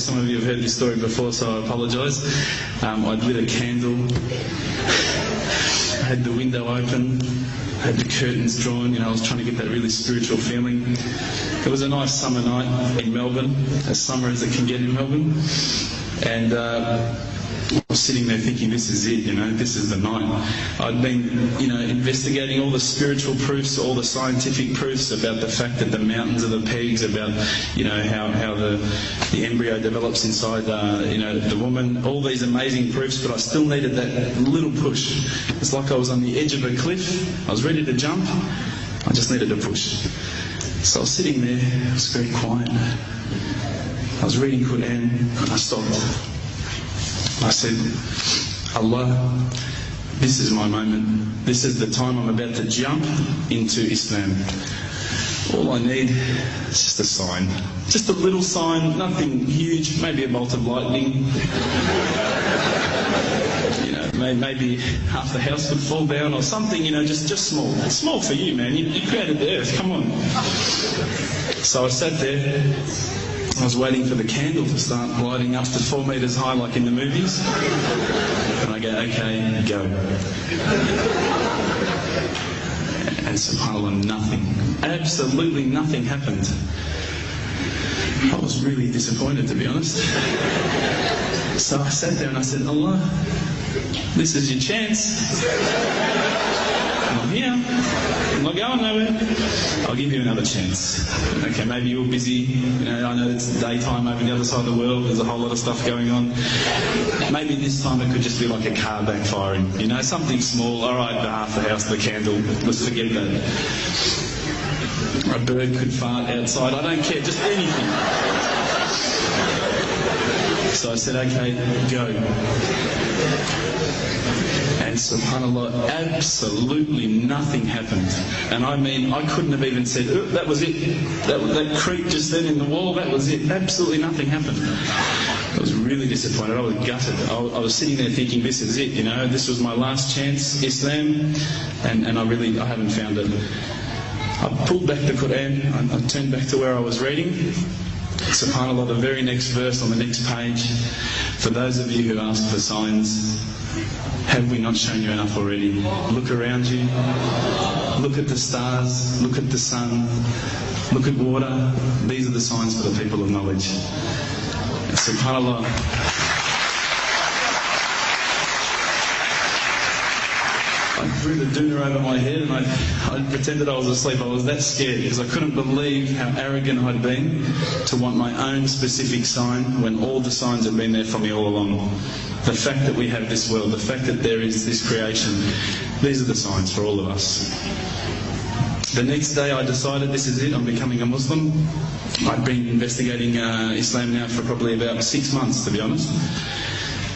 Some of you have heard this story before, so I apologise. I'd lit a candle, I had the window open, I had the curtains drawn, I was trying to get that really spiritual feeling. It was a nice summer night in Melbourne, as summer as it can get in Melbourne, and I was sitting there thinking, this is it, this is the night. I'd been, investigating all the spiritual proofs, all the scientific proofs about the fact that the mountains are the pegs, about, how the embryo develops inside, the woman, all these amazing proofs, but I still needed that little push. It's like I was on the edge of a cliff, I was ready to jump, I just needed a push. So I was sitting there, it was very quiet. I was reading Quran, and I stopped. I said, Allah, this is my moment. This is the time I'm about to jump into Islam. All I need is just a sign. Just a little sign, nothing huge, maybe a bolt of lightning. Maybe half the house would fall down or something, just small. It's small for you, man. You created the earth, come on. So I sat there. I was waiting for the candle to start lighting up to 4 metres high like in the movies. And I go, okay, go. And subhanAllah, nothing. Absolutely nothing happened. I was really disappointed, to be honest. So I sat there and I said, Allah, this is your chance. I'm here. I'm not going nowhere. I'll give you another chance. Okay, maybe you're busy. I know it's daytime over the other side of the world. There's a whole lot of stuff going on. Maybe this time it could just be like a car backfiring. Something small. All right, the half the house, the candle. Let's forget that. A bird could fart outside. I don't care. Just anything. So I said, okay, go. And subhanAllah, absolutely nothing happened. And I mean, I couldn't have even said, oh, that was it. That creak just then in the wall, that was it. Absolutely nothing happened. I was really disappointed. I was gutted. I was sitting there thinking, this is it, this was my last chance, Islam, and I haven't found it. I pulled back the Quran, I turned back to where I was reading. SubhanAllah, the very next verse on the next page, for those of you who ask for signs, have we not shown you enough already? Look around you, look at the stars, look at the sun, look at water. These are the signs for the people of knowledge. SubhanAllah. I threw the doona over my head and I pretended I was asleep. I was that scared because I couldn't believe how arrogant I'd been to want my own specific sign when all the signs had been there for me all along. The fact that we have this world, the fact that there is this creation, these are the signs for all of us. The next day I decided this is it, I'm becoming a Muslim. I'd been investigating Islam now for probably about 6 months, to be honest.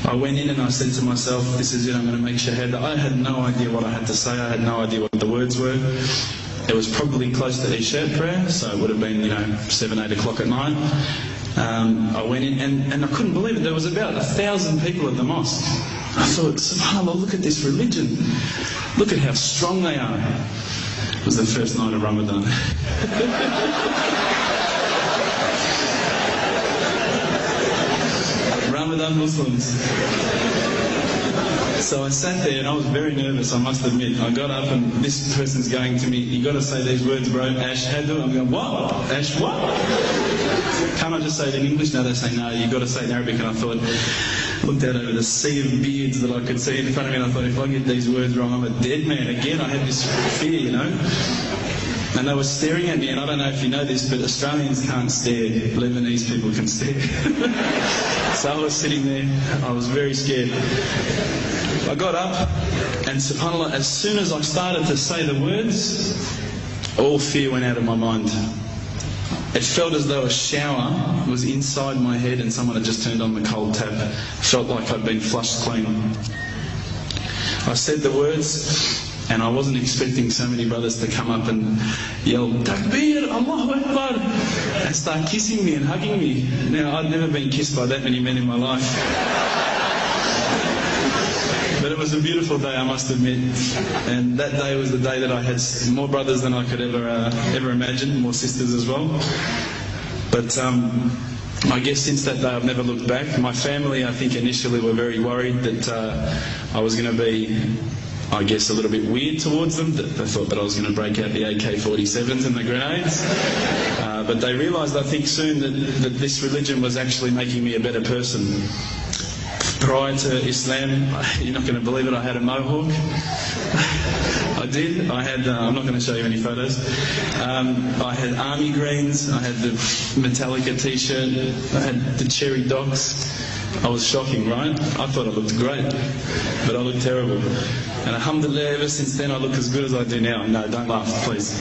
I went in and I said to myself, this is it, I'm going to make shahada. I had no idea what I had to say, I had no idea what the words were. It was probably close to Ishart prayer, so it would have been 7, 8 o'clock at night. I went in and I couldn't believe it, there was about 1,000 people at the mosque. I thought, subhanAllah, look at this religion. Look at how strong they are. It was the first night of Ramadan. Ramadan Muslims. So I sat there and I was very nervous, I must admit. I got up and this person's going to me, you got to say these words, bro, Ashhadu. I'm going, what? Ash what? Can't I just say it in English? No, they say, no, you got to say it in Arabic. And I thought, looked out over the sea of beards that I could see in front of me and I thought, if I get these words wrong, I'm a dead man again. I had this fear, And they were staring at me, and I don't know if you know this, but Australians can't stare. Lebanese people can stare. So I was sitting there, I was very scared. I got up, and subhanAllah, as soon as I started to say the words, all fear went out of my mind. It felt as though a shower was inside my head and someone had just turned on the cold tap. It felt like I'd been flushed clean. I said the words, and I wasn't expecting so many brothers to come up and yell, Takbir, Allahu Akbar, and start kissing me and hugging me. Now, I'd never been kissed by that many men in my life. But it was a beautiful day, I must admit. And that day was the day that I had more brothers than I could ever imagine, more sisters as well. But I guess since that day I've never looked back. My family, I think, initially were very worried that I was going to be, I guess, a little bit weird towards them. That they thought that I was going to break out the AK-47s and the grenades. But they realised, I think, soon that this religion was actually making me a better person. Prior to Islam, you're not going to believe it, I had a mohawk. I did. I had, I'm not going to show you any photos. I had army greens, I had the Metallica t-shirt, I had the cherry docks. I was shocking, right? I thought I looked great, but I looked terrible. And alhamdulillah, ever since then I look as good as I do now. No, don't laugh, please.